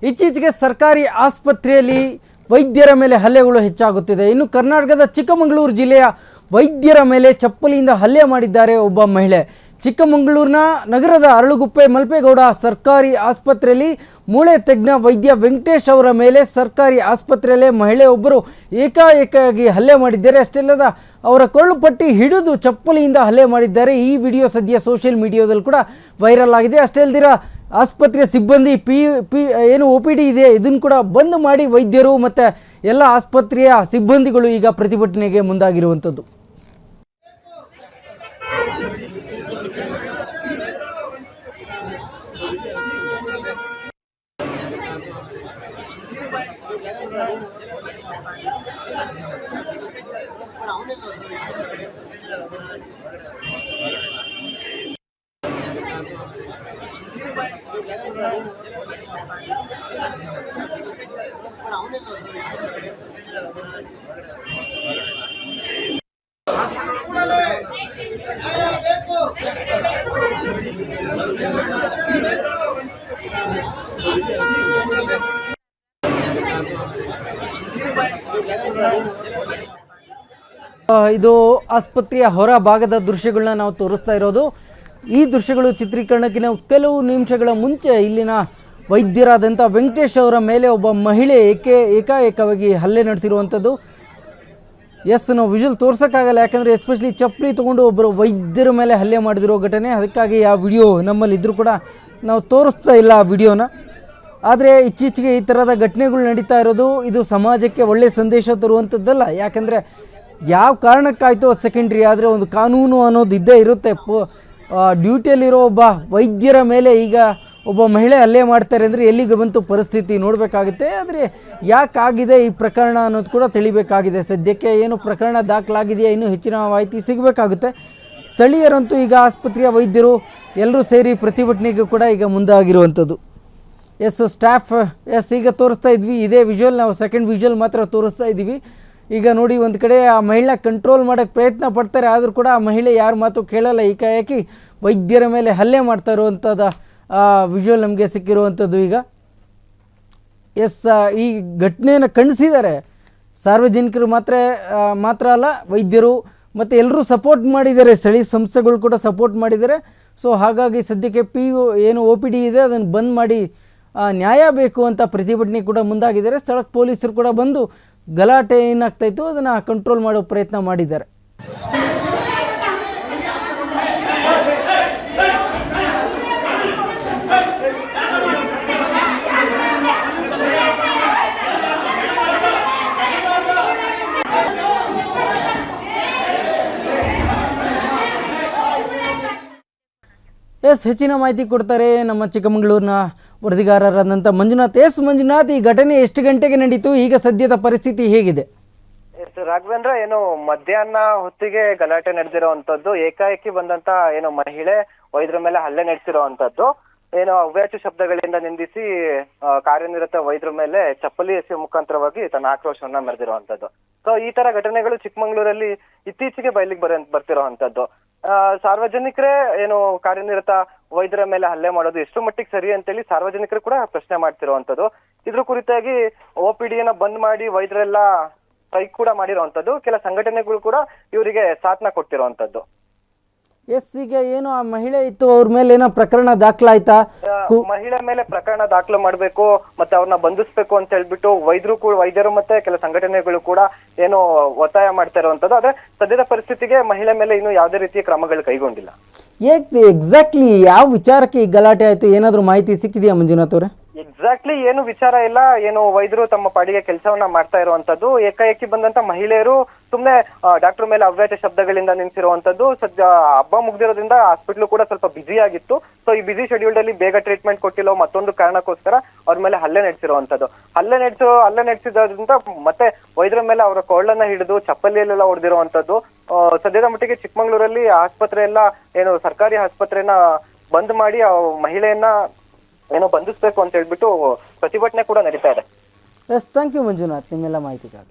ಇತ್ತೀಚೆಗೆ ಸರ್ಕಾರಿ ಆಸ್ಪತ್ರೆಯಲ್ಲಿ ವೈದ್ಯರ ಮೇಲೆ ಹಲ್ಲೆಗಳು ಹೆಚ್ಚಾಗುತ್ತಿದೆ. ಇನ್ನು ಕರ್ನಾಟಕದ ಚಿಕ್ಕಮಗಳೂರು ಜಿಲ್ಲೆಯ ವೈದ್ಯರ ಮೇಲೆ ಚಪ್ಪಲಿಯಿಂದ ಹಲ್ಲೆ ಮಾಡಿದ್ದಾರೆ ಒಬ್ಬ ಮಹಿಳೆ. ಚಿಕ್ಕಮಗಳೂರಿನ ನಗರದ ಅರಳುಗುಪ್ಪೆ ಮಲ್ಪೇಗೌಡ ಸರ್ಕಾರಿ ಆಸ್ಪತ್ರೆಯಲ್ಲಿ ಮೂಳೆ ತಜ್ಞ ವೈದ್ಯ ವೆಂಕಟೇಶ್ ಅವರ ಮೇಲೆ ಸರ್ಕಾರಿ ಆಸ್ಪತ್ರೆಯಲ್ಲೇ ಮಹಿಳೆಯೊಬ್ಬರು ಏಕಾಏಕಾಗಿ ಹಲ್ಲೆ ಮಾಡಿದ್ದಾರೆ. ಅಷ್ಟೇ ಅಲ್ಲದ ಅವರ ಕೊರಳು ಪಟ್ಟಿ ಹಿಡಿದು ಚಪ್ಪಲಿಯಿಂದ ಹಲ್ಲೆ ಮಾಡಿದ್ದಾರೆ. ಈ ವಿಡಿಯೋ ಸದ್ಯ ಸೋಷಿಯಲ್ ಮೀಡಿಯಾದಲ್ಲಿ ಕೂಡ ವೈರಲ್ ಆಗಿದೆ. ಅಷ್ಟೇ ಅಲ್ಲದಿರ ಆಸ್ಪತ್ರೆಯ ಸಿಬ್ಬಂದಿ ಏನು OPD ಇದೆ ಇದನ್ನು ಕೂಡ ಬಂದ್ ಮಾಡಿ ವೈದ್ಯರು ಮತ್ತು ಎಲ್ಲ ಆಸ್ಪತ್ರೆಯ ಸಿಬ್ಬಂದಿಗಳು ಈಗ ಪ್ರತಿಭಟನೆಗೆ ಮುಂದಾಗಿರುವಂಥದ್ದು. ಇದು ಆಸ್ಪತ್ರೆಯ ಹೊರ ಭಾಗದ ದೃಶ್ಯಗಳನ್ನ ನಾವು ತೋರಿಸ್ತಾ ಇರೋದು. ಈ ದೃಶ್ಯಗಳು ಚಿತ್ರೀಕರಣಕ್ಕೆ ನಾವು ಕೆಲವು ನಿಮಿಷಗಳ ಮುಂಚೆ ಇಲ್ಲಿನ ವೈದ್ಯರಾದಂಥ ವೆಂಕಟೇಶ್ ಅವರ ಮೇಲೆ ಒಬ್ಬ ಮಹಿಳೆ ಏಕಾಏಕವಾಗಿ ಹಲ್ಲೆ ನಡೆಸಿರುವಂಥದ್ದು. ನಾವು ವಿಜುವಲ್ ತೋರ್ಸೋಕ್ಕಾಗಲ್ಲ, ಯಾಕಂದರೆ ಎಸ್ಪೆಷಲಿ ಚಪ್ಪಲಿ ತೊಗೊಂಡು ಒಬ್ಬರು ವೈದ್ಯರ ಮೇಲೆ ಹಲ್ಲೆ ಮಾಡಿದಿರೋ ಘಟನೆ. ಅದಕ್ಕಾಗಿ ಆ ವಿಡಿಯೋ ನಮ್ಮಲ್ಲಿ ಇದ್ದರೂ ಕೂಡ ನಾವು ತೋರಿಸ್ತಾ ಇಲ್ಲ ಆ ವಿಡಿಯೋನ. ಆದರೆ ಇತ್ತೀಚೆಗೆ ಈ ಥರದ ಘಟನೆಗಳು ನಡೀತಾ ಇರೋದು ಇದು ಸಮಾಜಕ್ಕೆ ಒಳ್ಳೆಯ ಸಂದೇಶ ತರುವಂಥದ್ದಲ್ಲ. ಯಾಕಂದರೆ ಯಾವ ಕಾರಣಕ್ಕಾಯಿತು ಸೆಕೆಂಡ್ರಿ, ಆದರೆ ಒಂದು ಕಾನೂನು ಅನ್ನೋದು ಇದ್ದೇ ಇರುತ್ತೆ. ಡ್ಯೂಟಿಯಲ್ಲಿರೋ ಒಬ್ಬ ವೈದ್ಯರ ಮೇಲೆ ಈಗ ಒಬ್ಬ ಮಹಿಳೆ ಹಲ್ಲೆ ಮಾಡ್ತಾರೆ ಅಂದರೆ ಎಲ್ಲಿಗೆ ಬಂತು ಪರಿಸ್ಥಿತಿ ನೋಡಬೇಕಾಗುತ್ತೆ. ಆದರೆ ಯಾಕಾಗಿದೆ ಈ ಪ್ರಕರಣ ಅನ್ನೋದು ಕೂಡ ತಿಳಿಬೇಕಾಗಿದೆ. ಸದ್ಯಕ್ಕೆ ಏನು ಪ್ರಕರಣ ದಾಖಲಾಗಿದೆಯಾ ಇನ್ನೂ ಹೆಚ್ಚಿನ ಮಾಹಿತಿ ಸಿಗಬೇಕಾಗುತ್ತೆ. ಸ್ಥಳೀಯರಂತೂ ಈಗ ಆಸ್ಪತ್ರೆಯ ವೈದ್ಯರು ಎಲ್ಲರೂ ಸೇರಿ ಪ್ರತಿಭಟನೆಗೆ ಕೂಡ ಈಗ ಮುಂದಾಗಿರುವಂಥದ್ದು. ಸ್ಟಾಫ್ ಈಗ ತೋರಿಸ್ತಾ ಇದ್ವಿ, ಇದೇ ವಿಜುವಲ್ ನಾವು ಸೆಕೆಂಡ್ ವಿಜುವಲ್ ಮಾತ್ರ ತೋರಿಸ್ತಾ ಇದ್ದೀವಿ. ಈಗ ನೋಡಿ, ಒಂದು ಕಡೆ ಆ ಮಹಿಳೆ ಕಂಟ್ರೋಲ್ ಮಾಡೋಕ್ಕೆ ಪ್ರಯತ್ನ ಪಡ್ತಾರೆ, ಆದರೂ ಕೂಡ ಆ ಮಹಿಳೆ ಯಾರ ಮಾತು ಕೇಳಲ್ಲ. ಏಕಾಏಕಿ ವೈದ್ಯರ ಮೇಲೆ ಹಲ್ಲೆ ಮಾಡ್ತಾ ಇರುವಂಥದ್ದು ವಿಜುವಲ್ ನಮಗೆ ಸಿಕ್ಕಿರುವಂಥದ್ದು. ಈಗ ಈ ಘಟನೆಯನ್ನು ಖಂಡಿಸಿದ್ದಾರೆ ಸಾರ್ವಜನಿಕರು ಮಾತ್ರ ಅಲ್ಲ, ವೈದ್ಯರು ಮತ್ತು ಎಲ್ಲರೂ ಸಪೋರ್ಟ್ ಮಾಡಿದ್ದಾರೆ. ಸ್ಥಳೀಯ ಸಂಸ್ಥೆಗಳು ಕೂಡ ಸಪೋರ್ಟ್ ಮಾಡಿದ್ದಾರೆ. ಸೊ ಹಾಗಾಗಿ ಸದ್ಯಕ್ಕೆ ಏನು OPD ಇದೆ ಅದನ್ನು ಬಂದ್ ಮಾಡಿ ನ್ಯಾಯ ಬೇಕು ಅಂತ ಪ್ರತಿಭಟನೆ ಕೂಡ ಮುಂದಾಗಿದ್ದಾರೆ. ಸ್ಥಳಕ್ಕೆ ಪೊಲೀಸರು ಕೂಡ ಬಂದು ಗಲಾಟೆ ಏನಾಗ್ತಾಯಿತ್ತು ಅದನ್ನು ಕಂಟ್ರೋಲ್ ಮಾಡೋ ಪ್ರಯತ್ನ ಮಾಡಿದ್ದಾರೆ. ಹೆಚ್ಚಿನ ಮಾಹಿತಿ ಕೊಡ್ತಾರೆ ನಮ್ಮ ಚಿಕ್ಕಮಗಳೂರಿನ ವರದಿಗಾರರಾದಂಥ ಮಂಜುನಾಥ್. ಮಂಜುನಾಥ್, ಈ ಘಟನೆ ಎಷ್ಟು ಗಂಟೆಗೆ ನಡೀತು? ಈಗ ಸದ್ಯದ ಪರಿಸ್ಥಿತಿ ಹೇಗಿದೆ? ರಾಘವೇಂದ್ರ, ಏನು ಮಧ್ಯಾಹ್ನ ಹೊತ್ತಿಗೆ ಗಲಾಟೆ ನಡೆದಿರುವಂತದ್ದು. ಏಕಾಏಕಿ ಬಂದಂತ ಏನು ಮಹಿಳೆ ವೈದ್ಯರ ಮೇಲೆ ಹಲ್ಲೆ ನಡೆಸಿರುವಂತದ್ದು. ಏನು ಅವ್ಯಾಚ ಶಬ್ದಗಳಿಂದ ನಿಂದಿಸಿ ಕಾರ್ಯನಿರತ ವೈದ್ಯರ ಮೇಲೆ ಚಪ್ಪಲಿ ಎಸೆಯುವ ಮುಖಾಂತರವಾಗಿ ತನ್ನ ಆಕ್ರೋಶವನ್ನ ಮೆರೆದಿರುವಂತದ್ದು. ಸೊ ಈ ತರ ಘಟನೆಗಳು ಚಿಕ್ಕಮಗಳೂರಲ್ಲಿ ಇತ್ತೀಚೆಗೆ ಬಯಲಿಗೆ ಬರ್ತಿರುವಂತದ್ದು. ಸಾರ್ವಜನಿಕರೇ ಏನು ಕಾರ್ಯನಿರತ ವೈದ್ಯರ ಮೇಲೆ ಹಲ್ಲೆ ಮಾಡೋದು ಎಷ್ಟು ಮಟ್ಟಿಗೆ ಸರಿ ಅಂತೇಳಿ ಸಾರ್ವಜನಿಕರು ಕೂಡ ಪ್ರಶ್ನೆ ಮಾಡ್ತಿರುವಂತದ್ದು. ಇದ್ರ ಕುರಿತಾಗಿ OPDಯನ್ನ ಬಂದ್ ಮಾಡಿ ವೈದ್ಯರೆಲ್ಲ ಸ್ಟ್ರೈಕ್ ಕೂಡ ಮಾಡಿರುವಂತದ್ದು. ಕೆಲ ಸಂಘಟನೆಗಳು ಕೂಡ ಇವರಿಗೆ ಸಾಥ್ನ ಕೊಟ್ಟಿರುವಂತದ್ದು. ಈಗ ಏನು ಆ ಮಹಿಳೆ ಇತ್ತು, ಅವ್ರ ಮೇಲೆ ಏನೋ ಪ್ರಕರಣ ದಾಖಲಾಯ್ತಾ? ಮಹಿಳೆ ಮೇಲೆ ಪ್ರಕರಣ ದಾಖಲು ಮಾಡ್ಬೇಕು ಮತ್ತೆ ಅವ್ರನ್ನ ಬಂಧಿಸ್ಬೇಕು ಅಂತ ಹೇಳ್ಬಿಟ್ಟು ವೈದ್ಯರು ಮತ್ತೆ ಕೆಲ ಸಂಘಟನೆಗಳು ಕೂಡ ಏನು ಒತ್ತಾಯ ಮಾಡ್ತಾ ಇರುವಂತದ್ದು. ಆದ್ರೆ ಸದ್ಯದ ಪರಿಸ್ಥಿತಿಗೆ ಮಹಿಳೆ ಮೇಲೆ ಇನ್ನು ಯಾವುದೇ ರೀತಿಯ ಕ್ರಮಗಳು ಕೈಗೊಂಡಿಲ್ಲ. ಎಕ್ಸಾಕ್ಟ್ಲಿ ಯಾವ ವಿಚಾರಕ್ಕೆ ಈ ಗಲಾಟೆ ಆಯ್ತು, ಏನಾದ್ರು ಮಾಹಿತಿ ಸಿಕ್ಕಿದೆಯಾ ಮಂಜುನಾಥ್ ಅವರೇ? ಎಕ್ಸಾಕ್ಟ್ಲಿ ಏನು ವಿಚಾರ ಇಲ್ಲ. ಏನು ವೈದ್ಯರು ತಮ್ಮ ಪಾಡಿಗೆ ಕೆಲಸವನ್ನ ಮಾಡ್ತಾ ಇರುವಂತದ್ದು. ಏಕಾಏಕಿ ಬಂದಂತ ಮಹಿಳೆಯರು ಸುಮ್ನೆ ಡಾಕ್ಟರ್ ಮೇಲೆ ಅವ್ಯಾಚ ಶಬ್ದಗಳಿಂದ ನಿಂತಿರುವಂತದ್ದು. ಸದ್ಯ ಹಬ್ಬ ಮುಗ್ದಿರೋದ್ರಿಂದ ಹಾಸ್ಪಿಟ್ಲು ಕೂಡ ಸ್ವಲ್ಪ ಬ್ಯುಸಿ ಆಗಿತ್ತು. ಸೊ ಈ ಬ್ಯುಸಿ ಶೆಡ್ಯೂಲ್ ಅಲ್ಲಿ ಬೇಗ ಟ್ರೀಟ್ಮೆಂಟ್ ಕೊಟ್ಟಿಲ್ಲ ಮತ್ತೊಂದು ಕಾರಣಕ್ಕೋಸ್ಕರ ಅವ್ರ ಮೇಲೆ ಹಲ್ಲೆ ನಡೆಸಿರುವಂತದ್ದು. ಹಲ್ಲೆ ನಡೆಸಿದ್ರಿಂದ ಮತ್ತೆ ವೈದ್ಯರ ಮೇಲೆ ಅವರ ಕೊಳ್ಳನ್ನ ಹಿಡಿದು ಚಪ್ಪಲಿಯಲ್ಲೆಲ್ಲ ಹೊಡೆದಿರುವಂತದ್ದು. ಸದ್ಯದ ಮಟ್ಟಿಗೆ ಚಿಕ್ಕಮಗಳೂರಲ್ಲಿ ಆಸ್ಪತ್ರೆ ಎಲ್ಲ ಏನು ಸರ್ಕಾರಿ ಆಸ್ಪತ್ರೆನ ಬಂದ್ ಮಾಡಿ ಆ ಮಹಿಳೆಯನ್ನ ಏನೋ ಬಂಧಿಸ್ಬೇಕು ಅಂತ ಹೇಳ್ಬಿಟ್ಟು ಪ್ರತಿಭಟನೆ ಕೂಡ ನಡೀತಾ ಇದೆ. ಥ್ಯಾಂಕ್ ಯು ಮಂಜುನಾಥ್ ನಿಮ್ಮೆಲ್ಲ ಮಾಹಿತಿಗಾಗಿ.